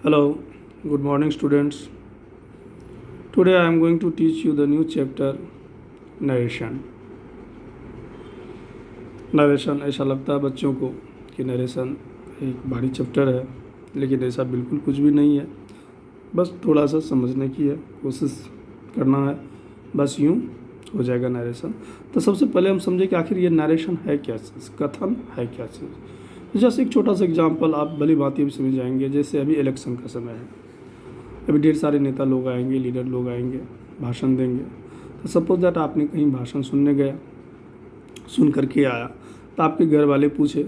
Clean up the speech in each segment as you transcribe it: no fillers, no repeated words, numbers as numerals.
Hello, good morning, students. Today I am going to teach you the new chapter narration. Narration ऐसा लगता है बच्चों को कि नरेशन एक भारी चैप्टर है, लेकिन ऐसा बिल्कुल कुछ भी नहीं है। बस थोड़ा सा समझने की है, कोशिश करना है, बस यूँ हो जाएगा नरेशन। तो सबसे पहले हम समझें कि आखिर ये नरेशन है क्या चीज़, कथन है क्या चीज़। जैसे एक छोटा सा एग्जाम्पल आप भली भांति भी समझ जाएंगे। जैसे अभी इलेक्शन का समय है, अभी ढेर सारे नेता लोग आएंगे, लीडर लोग आएंगे, भाषण देंगे। तो सपोज दैट आपने कहीं भाषण सुनने गया, सुन करके आया, तो आपके घर वाले पूछे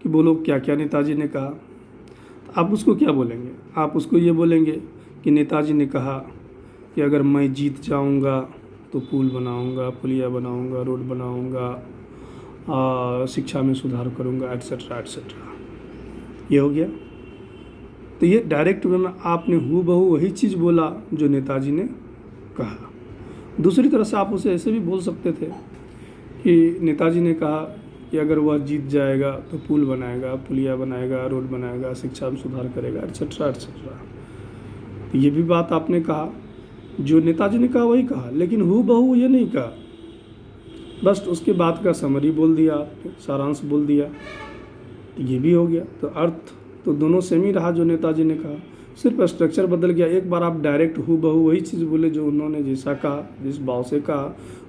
कि बोलो क्या क्या नेताजी ने कहा, तो आप उसको क्या बोलेंगे? आप उसको ये बोलेंगे कि नेताजी ने कहा कि अगर मैं जीत जाऊंगा तो पुल बनाऊंगा, पुलिया बनाऊंगा, रोड बनाऊंगा, शिक्षा में सुधार करूंगा, एट्सेट्रा एट्सेट्रा। ये हो गया। तो ये डायरेक्ट वे में आपने हूबहू वही चीज़ बोला जो नेताजी ने कहा। दूसरी तरह से आप उसे ऐसे भी बोल सकते थे कि नेताजी ने कहा कि अगर वह जीत जाएगा तो पुल बनाएगा, पुलिया बनाएगा, रोड बनाएगा, शिक्षा में सुधार करेगा, एट्सेट्रा एट्सेट्रा। तो ये भी बात आपने कहा, जो नेताजी ने कहा वही कहा, लेकिन हूबहू ये नहीं कहा। बस उसके बाद का समरी बोल दिया आपने, सारांश बोल दिया। तो ये भी हो गया। तो अर्थ तो दोनों सेम ही रहा जो नेताजी ने कहा, सिर्फ स्ट्रक्चर बदल गया। एक बार आप डायरेक्ट हूबहू वही चीज़ बोले जो उन्होंने जैसा कहा, जिस भाव से कहा,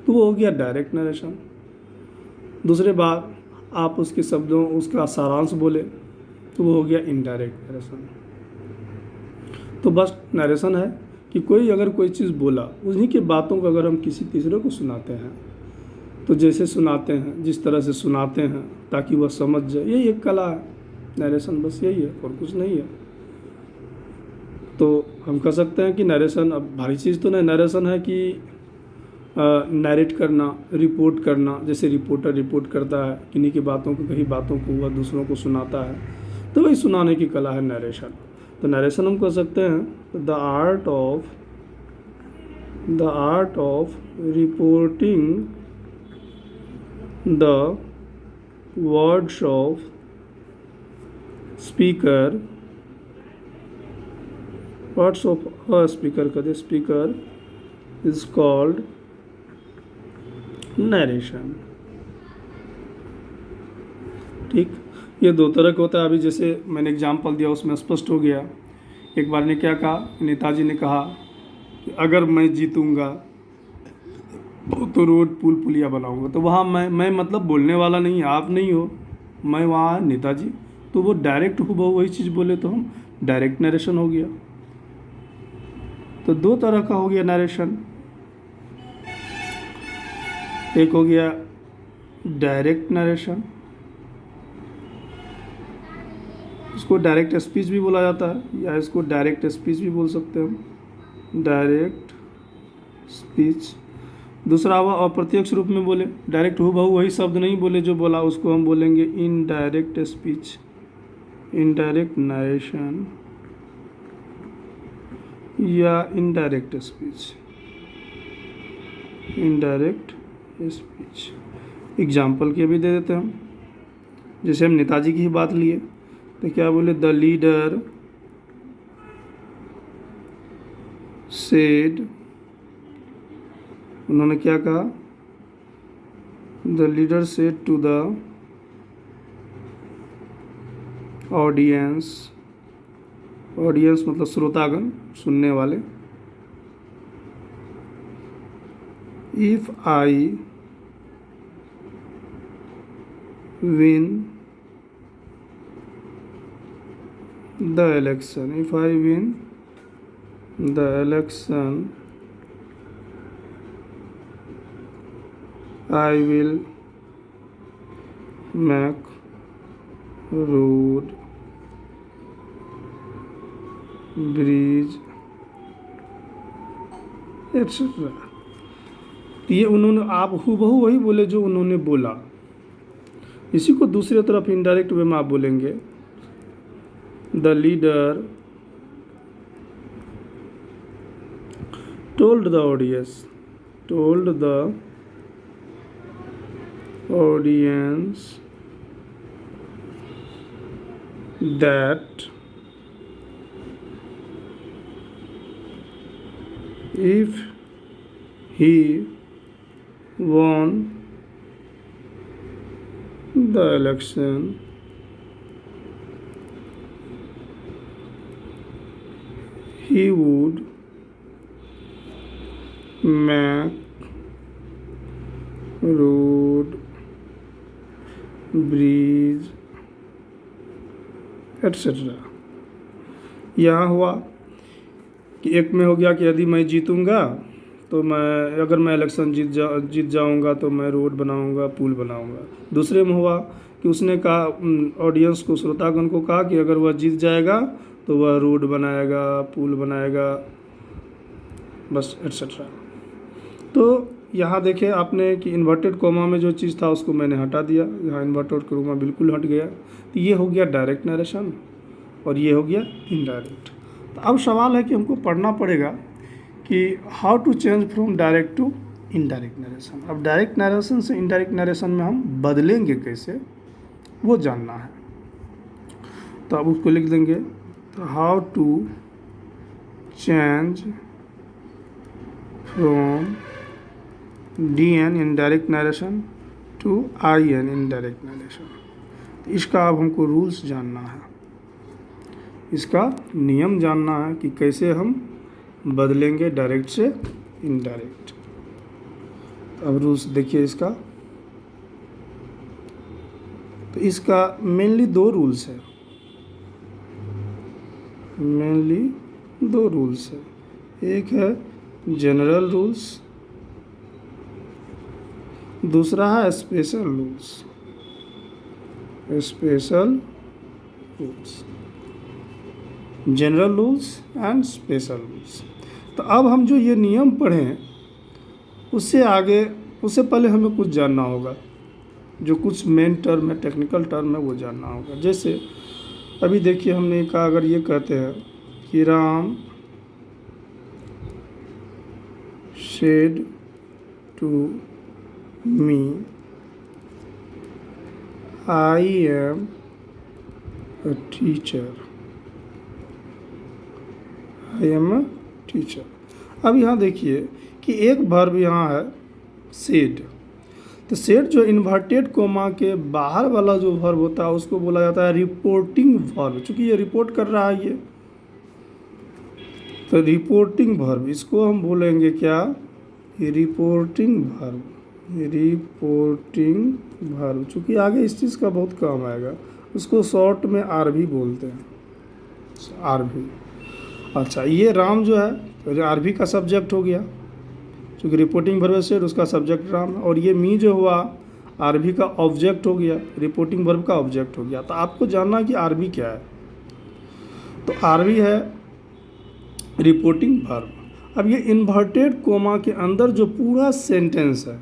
तो वो हो गया डायरेक्ट नरेशन। दूसरे बार आप उसके शब्दों, उसका सारांश बोले, तो वो हो गया इनडायरेक्ट नरेशन। तो बस नरेशन है कि कोई अगर कोई चीज़ बोला, उन्हीं की बातों को अगर हम किसी तीसरे को सुनाते हैं, तो जैसे सुनाते हैं, जिस तरह से सुनाते हैं ताकि वह समझ जाए, यही एक कला है नरेशन। बस यही है और कुछ नहीं है। तो हम कह सकते हैं कि नरेशन अब भारी चीज़ तो नहीं। नरेशन है कि नरेट करना, रिपोर्ट करना। जैसे रिपोर्टर रिपोर्ट करता है, किन्हीं की बातों को, कई बातों को वह दूसरों को सुनाता है, तो वही सुनाने की कला है नरेशन। तो नरेशन हम कह सकते हैं the art of reporting the words of speaker, words of a speaker कहते, स्पीकर इज कॉल्ड नरेशन। ठीक, ये दो तरह का होता है। अभी जैसे मैंने एग्जाम्पल दिया उसमें स्पष्ट हो गया। एक बार ने क्या कहा, नेताजी ने कहा कि अगर मैं जीतूंगा तो रोड पुल पुलिया बनाऊंगा। तो वहाँ मैं मतलब बोलने वाला नहीं, आप नहीं हो, मैं वहाँ नेताजी। तो वो डायरेक्ट हूबहू वही चीज़ बोले, तो हम डायरेक्ट नरेशन हो गया। तो दो तरह का हो गया नरेशन। एक हो गया डायरेक्ट नरेशन, इसको डायरेक्ट स्पीच भी बोला जाता है, या इसको डायरेक्ट स्पीच भी बोल सकते हैं हम, डायरेक्ट स्पीच। दूसरा हुआ अप्रत्यक्ष रूप में बोले, डायरेक्ट हूबहू वही शब्द नहीं बोले जो बोला, उसको हम बोलेंगे इनडायरेक्ट स्पीच, इनडायरेक्ट नरेशन या indirect speech, indirect speech. Example के भी दे देते हैं हम। जैसे हम नेताजी की ही बात लिए, तो क्या बोले, द लीडर सेड, उन्होंने क्या कहा, the leader said to the audience, audience मतलब श्रोतागण, सुनने वाले, if I win the election, if I win the election, I will make road, bridge, etc. तो ये उन्होंने, आप हूबहू वही बोले जो उन्होंने बोला। इसी को दूसरी तरफ इनडायरेक्ट वे में आप बोलेंगे, the leader told the audience that if he won the election, he would make road, bridge, etc. यहाँ हुआ कि एक में हो गया कि यदि मैं जीतूंगा तो मैं, अगर मैं इलेक्शन जीत जाऊंगा तो मैं रोड बनाऊंगा, पुल बनाऊंगा। दूसरे में हुआ कि उसने कहा, ऑडियंस को, श्रोतागण को कहा कि अगर वह जीत जाएगा तो वह रोड बनाएगा, पुल बनाएगा, बस एट्सेट्रा। तो यहाँ देखें आपने कि इन्वर्टेड कोमा में जो चीज़ था उसको मैंने हटा दिया, यहाँ इन्वर्टेड कोमा बिल्कुल हट गया। तो ये हो गया डायरेक्ट नरेशन और ये हो गया इनडायरेक्ट। तो अब सवाल है कि हमको पढ़ना पड़ेगा कि how to change from direct to indirect narration. अब डायरेक्ट नरेशन से इनडायरेक्ट नरेशन में हम बदलेंगे कैसे, वो जानना है। तो अब उसको लिख देंगे, तो how to change from DN indirect narration to IN indirect narration. इसका अब हमको रूल्स जानना है, इसका नियम जानना है कि कैसे हम बदलेंगे डायरेक्ट से इनडायरेक्ट। अब रूल्स देखिए इसका। तो इसका मेनली दो रूल्स है, एक है जनरल रूल्स, दूसरा है special rules. General rules and special rules. तो अब हम जो ये नियम पढ़ें उससे आगे, उससे पहले हमें कुछ जानना होगा, जो कुछ मेन टर्म है, टेक्निकल टर्म है, वो जानना होगा। जैसे अभी देखिए हमने कहा, अगर ये कहते हैं कि Ram said to me, I am a teacher. अब यहाँ देखिए कि एक वर्ब यहाँ है सेड। तो सेड जो इन्वर्टेड कोमा के बाहर वाला जो वर्ब होता है उसको बोला जाता है रिपोर्टिंग वर्ब। चूँकि ये रिपोर्ट कर रहा है, ये तो रिपोर्टिंग वर्ब, इसको हम बोलेंगे क्या, रिपोर्टिंग वर्ब। चूँकि आगे इस चीज़ का बहुत काम आएगा, उसको शॉर्ट में RV बोलते हैं, RV। अच्छा, ये राम जो है तो RV का सब्जेक्ट हो गया, क्योंकि रिपोर्टिंग वर्ब से उसका सब्जेक्ट राम है। और ये मी जो हुआ RV का ऑब्जेक्ट हो गया, रिपोर्टिंग वर्ब का ऑब्जेक्ट हो गया। तो आपको जानना कि RV क्या है। तो RV है रिपोर्टिंग वर्ब। अब ये इन्वर्टेड कोमा के अंदर जो पूरा सेंटेंस है,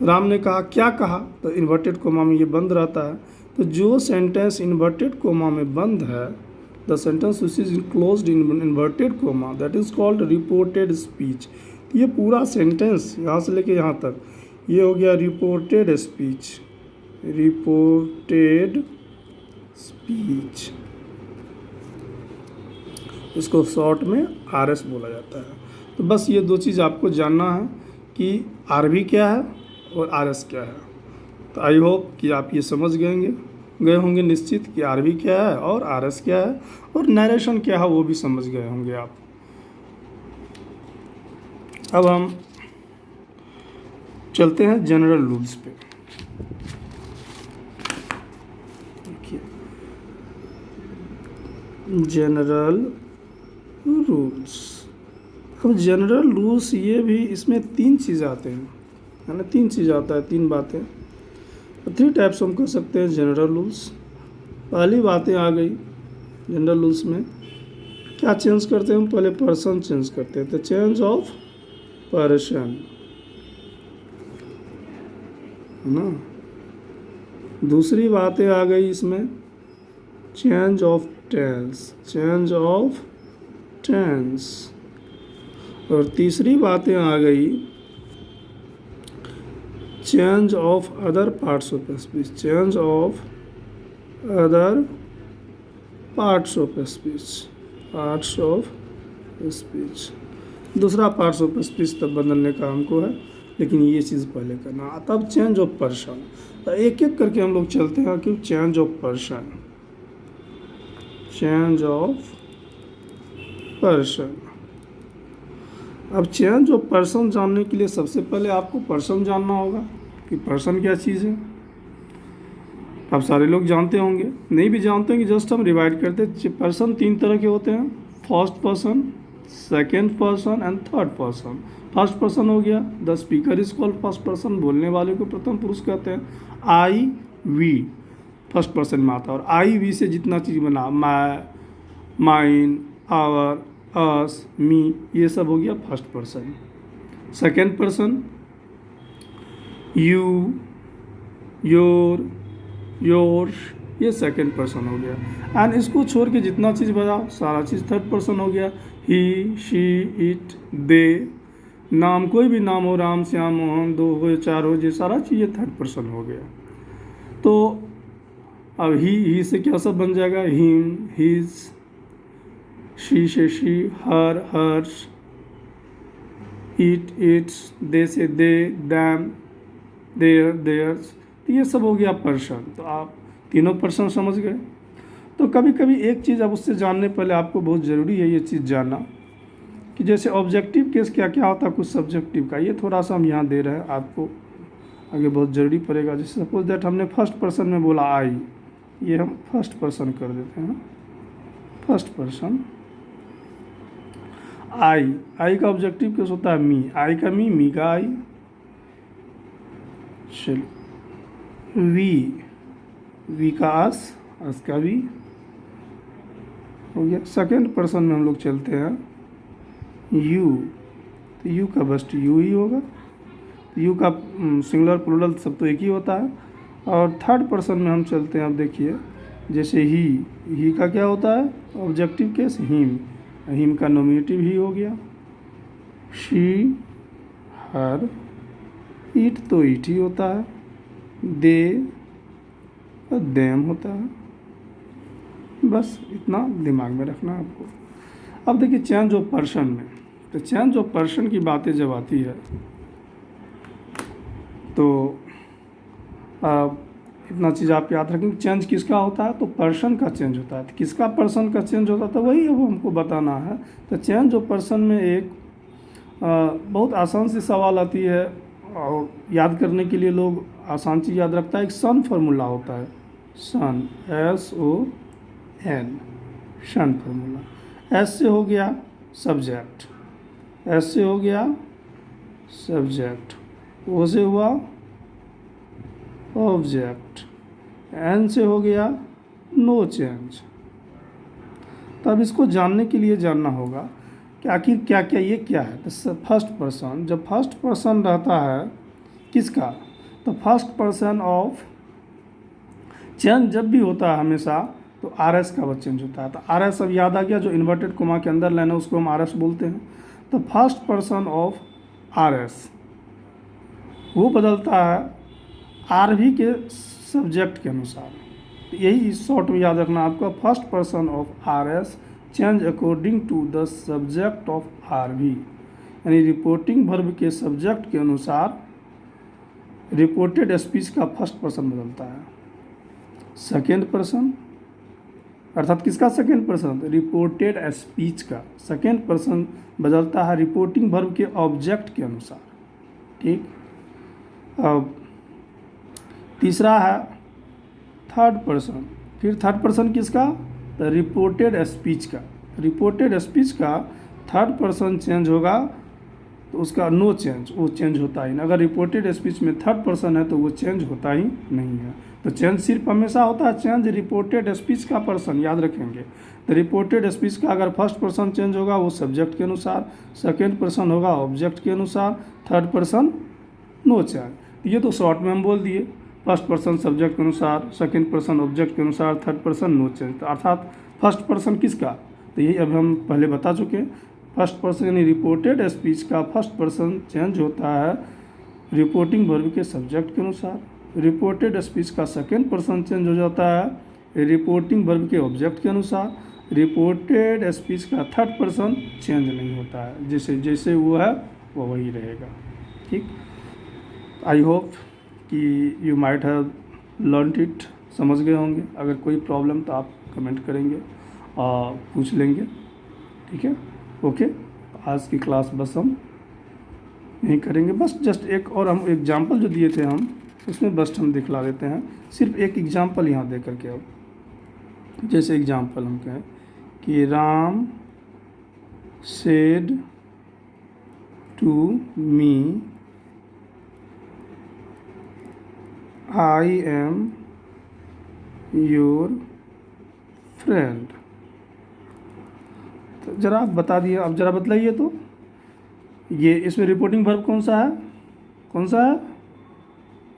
राम ने कहा, क्या कहा, तो इन्वर्टेड कोमा में ये बंद रहता है। तो जो सेंटेंस इन्वर्टेड कोमा में बंद है, the sentence which is enclosed in inverted coma, that is called reported speech. ये पूरा सेंटेंस यहाँ से लेके यहाँ तक ये हो गया रिपोर्टेड स्पीच। इसको शॉर्ट में RS बोला जाता है। तो बस ये दो चीज़ आपको जानना है कि RV क्या है और RS क्या है। तो आई होप कि आप ये समझ गए होंगे निश्चित कि RV क्या है और RS क्या है, और नरेशन क्या है वो भी समझ गए होंगे आप। अब हम चलते हैं जनरल रूल्स पे। देखिए जनरल रूल्स। अब जनरल रूल्स ये भी, इसमें 3 चीज़ आते हैं, है ना, 3 चीज़ आता है, 3 बातें। 3 टाइप्स हम कर सकते हैं जनरल रूल्स। पहली बातें आ गई जनरल रूल्स में, क्या चेंज करते हैं हम, पहले पर्सन चेंज करते हैं, तो चेंज ऑफ पर्सन, है ना। दूसरी बातें आ गई इसमें चेंज ऑफ टेंस, और तीसरी बातें आ गई change of other parts of speech, दूसरा पार्ट्स ऑफ स्पीच तब बदलने का हमको है, लेकिन ये चीज़ पहले करना। तब चेंज ऑफ पर्सन, तो एक एक करके हम लोग चलते हैं कि change of person, change of person. अब चेंज ऑफ पर्सन जानने के लिए सबसे पहले आपको पर्सन जानना होगा कि पर्सन क्या चीज़ है। अब सारे लोग जानते होंगे, नहीं भी जानते होंगे, जस्ट हम रिवाइड करते हैं। पर्सन 3 तरह के होते हैं, first person, second person and third person. First person हो गया the speaker is called first person, बोलने वाले को प्रथम पुरुष कहते हैं। आई वी फर्स्ट पर्सन में आता है, और आई वी से जितना चीज़ बना, मैं, माइन, आवर, अस, मी, ये सब हो गया first person. Second person you, your, yours, ये सेकेंड पर्सन हो गया। एंड इसको छोड़ के जितना चीज़ बजाओ सारा चीज़ थर्ड पर्सन हो गया। ही, शी, इट, दे, नाम कोई भी नाम हो, राम, श्याम, मोहन, 2 हो 4 हो, ये सारा चीज़ ये थर्ड पर्सन हो गया। तो अब ही से क्या सब बन जाएगा, हिम, हिज, शी से she, her, hers, it, its, they से दे, दैम, देयर, देयर्स, तो ये सब हो गया पर्सन। तो आप तीनों पर्सन समझ गए। तो कभी कभी एक चीज़ अब उससे जानने पहले आपको बहुत ज़रूरी है ये चीज़ जानना कि जैसे ऑब्जेक्टिव केस क्या क्या होता है, कुछ सब्जेक्टिव का, ये थोड़ा सा हम यहाँ दे रहे हैं, आपको आगे बहुत ज़रूरी पड़ेगा। जैसे सपोज दैट हमने फर्स्ट पर्सन में बोला आई, ये हम फर्स्ट पर्सन कर देते हैं, फर्स्ट पर्सन। आई का ऑब्जेक्टिव केस होता है मी, आई का मी, मी का आई। चलो वी का अस का वी हो गया। सेकेंड पर्सन में हम लोग चलते हैं यू, तो यू का बस्ट यू ही होगा। यू का सिंगुलर प्लूरल सब तो एक ही होता है। और थर्ड पर्सन में हम चलते हैं, अब देखिए जैसे ही का क्या होता है ऑब्जेक्टिव केस, हिम का नॉमिनेटिव ही हो गया। शी, हर, इट तो इट ही होता है, दे और देम होता है। बस इतना दिमाग में रखना आपको। अब देखिए चेंज ऑफ पर्सन में, तो चेंज ऑफ पर्सन की बातें जब आती है तो इतना चीज़ आप याद रखेंगे, चेंज किसका होता है, तो पर्सन का चेंज होता है। तो किसका पर्सन का चेंज होता है, तो वही अब हमको बताना है। तो चेंज ऑफ पर्सन में एक बहुत आसान सी सवाल आती है और याद करने के लिए लोग आसान चीज़ याद रखता है। एक सन फार्मूला होता है, सन, SON, सन फार्मूला। एस से हो गया सब्जेक्ट, एस से हो गया सब्जेक्ट, ओ से हुआ ऑब्जेक्ट, एन से हो गया नो चेंज। तब इसको जानने के लिए जानना होगा कि आखिर क्या क्या ये क्या है। तो फर्स्ट पर्सन, जब फर्स्ट पर्सन रहता है किसका, तो फर्स्ट पर्सन ऑफ, चेंज जब भी होता है हमेशा तो RS का वो चेंज होता है। तो RS अब याद आ गया, जो इन्वर्टेड कोमा के अंदर लाइन है उसको हम RS बोलते हैं। तो फर्स्ट पर्सन ऑफ RS वो बदलता है RV के सब्जेक्ट के अनुसार। यही शॉर्ट में याद रखना आपका, first person of RS change according to the subject of RV, यानी रिपोर्टिंग वर्ब के सब्जेक्ट के अनुसार रिपोर्टेड स्पीच का फर्स्ट पर्सन बदलता है। सेकेंड पर्सन अर्थात किसका सेकेंड पर्सन, रिपोर्टेड स्पीच का सेकेंड पर्सन बदलता है रिपोर्टिंग वर्ब के ऑब्जेक्ट के अनुसार। ठीक, अब तीसरा है थर्ड पर्सन। फिर थर्ड पर्सन किसका, तो रिपोर्टेड स्पीच का, रिपोर्टेड स्पीच का थर्ड पर्सन चेंज होगा तो उसका नो चेंज, वो चेंज होता ही नहीं। अगर रिपोर्टेड स्पीच में थर्ड पर्सन है तो वो चेंज होता ही नहीं है। तो चेंज सिर्फ हमेशा होता है चेंज रिपोर्टेड स्पीच का पर्सन, याद रखेंगे। तो रिपोर्टेड स्पीच का अगर फर्स्ट पर्सन चेंज होगा वो सब्जेक्ट के अनुसार, सेकेंड पर्सन होगा ऑब्जेक्ट के अनुसार, थर्ड पर्सन नो चेंज। ये तो शॉर्ट में हम बोल दिए, फर्स्ट पर्सन सब्जेक्ट के अनुसार, सेकेंड पर्सन ऑब्जेक्ट के अनुसार, थर्ड पर्सन नो चेंज। तो अर्थात फर्स्ट पर्सन किसका, तो यही अब हम पहले बता चुके हैं। फर्स्ट पर्सन यानी रिपोर्टेड स्पीच का फर्स्ट पर्सन चेंज होता है रिपोर्टिंग वर्ब के सब्जेक्ट के अनुसार। रिपोर्टेड स्पीच का सेकेंड पर्सन चेंज हो जाता है रिपोर्टिंग वर्ब के ऑब्जेक्ट के अनुसार। रिपोर्टेड स्पीच का थर्ड पर्सन चेंज नहीं होता है, जैसे जैसे वो है वो वही रहेगा। ठीक, आई होप कि you might have learned it, समझ गए होंगे। अगर कोई प्रॉब्लम तो आप कमेंट करेंगे और पूछ लेंगे। ठीक है, ओके। आज की क्लास बस हम यही करेंगे। बस जस्ट एक और हम एग्जाम्पल जो दिए थे हम उसमें बस हम दिखला देते हैं, सिर्फ एक एग्जाम्पल यहाँ दे करके। अब जैसे एग्जाम्पल हम कहें कि Ram said to me I am your friend. तो ज़रा आप बता दिए, अब ज़रा बतलाइए तो ये इसमें रिपोर्टिंग वर्ब कौन सा है, कौन सा है?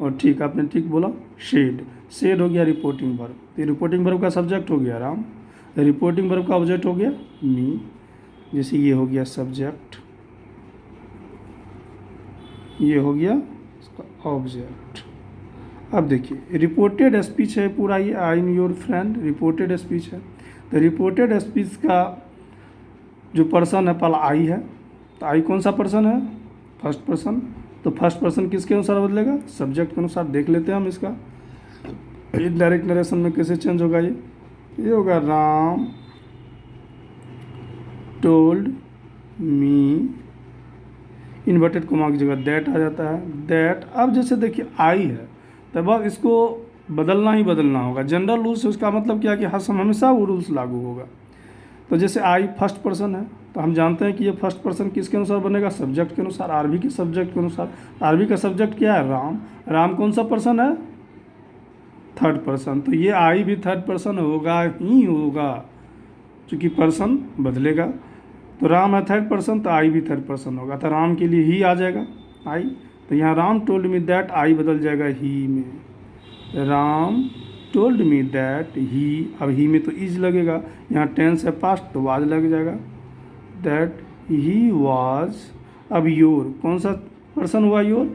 और ठीक, आपने ठीक बोला, शेड। शेड हो गया रिपोर्टिंग वर्ब, तो रिपोर्टिंग वर्ब का सब्जेक्ट हो गया राम, रिपोर्टिंग वर्ब का ऑब्जेक्ट हो गया मी। जैसे ये हो गया सब्जेक्ट, ये हो गया इसका ऑब्जेक्ट। अब देखिए रिपोर्टेड स्पीच है पूरा, ये आई am your friend reported speech है। तो रिपोर्टेड स्पीच का जो पर्सन है पहला आई है, तो आई कौन सा पर्सन है? First person. तो फर्स्ट पर्सन किसके अनुसार बदलेगा? सब्जेक्ट के अनुसार। देख लेते हैं हम इसका इनडायरेक्ट नरेशन में कैसे चेंज होगा। ये होगा Ram told me, inverted coma की जगह दैट आ जाता है, दैट। अब जैसे देखिए आई है तो बस इसको बदलना ही बदलना होगा। जनरल रूल से उसका मतलब क्या कि हमेशा वो रूल्स लागू होगा। तो जैसे आई फर्स्ट पर्सन है तो हम जानते हैं कि ये फर्स्ट पर्सन किसके अनुसार बनेगा? सब्जेक्ट के अनुसार, आरबी के सब्जेक्ट के अनुसार। आरबी का सब्जेक्ट क्या है? राम। राम कौन सा पर्सन है? Third person. तो ये आई भी थर्ड पर्सन होगा ही होगा, क्योंकि पर्सन बदलेगा। तो राम है थर्ड पर्सन तो आई भी थर्ड पर्सन होगा, तो राम के लिए ही आ जाएगा आई। तो यहाँ राम टोल्ड मी दैट, आई बदल जाएगा ही में। Ram told me that he, अब ही में तो इज लगेगा, यहाँ टेंस है पास्ट तो वाज लग जाएगा। That he was. अब योर कौन सा पर्सन हुआ? Your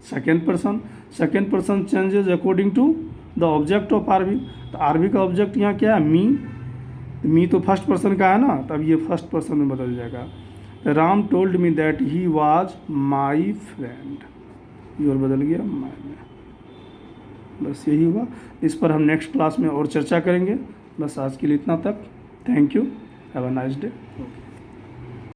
second person. Second person changes according to the object of RB. तो आरबी का ऑब्जेक्ट यहाँ क्या है? मी। मी तो फर्स्ट पर्सन का है ना, तब ये फर्स्ट पर्सन में बदल जाएगा। Ram told me that he was my friend, your बदल गया माई में। बस यही हुआ। इस पर हम नेक्स्ट क्लास में और चर्चा करेंगे। बस आज के लिए इतना तक। Thank you, have a nice day.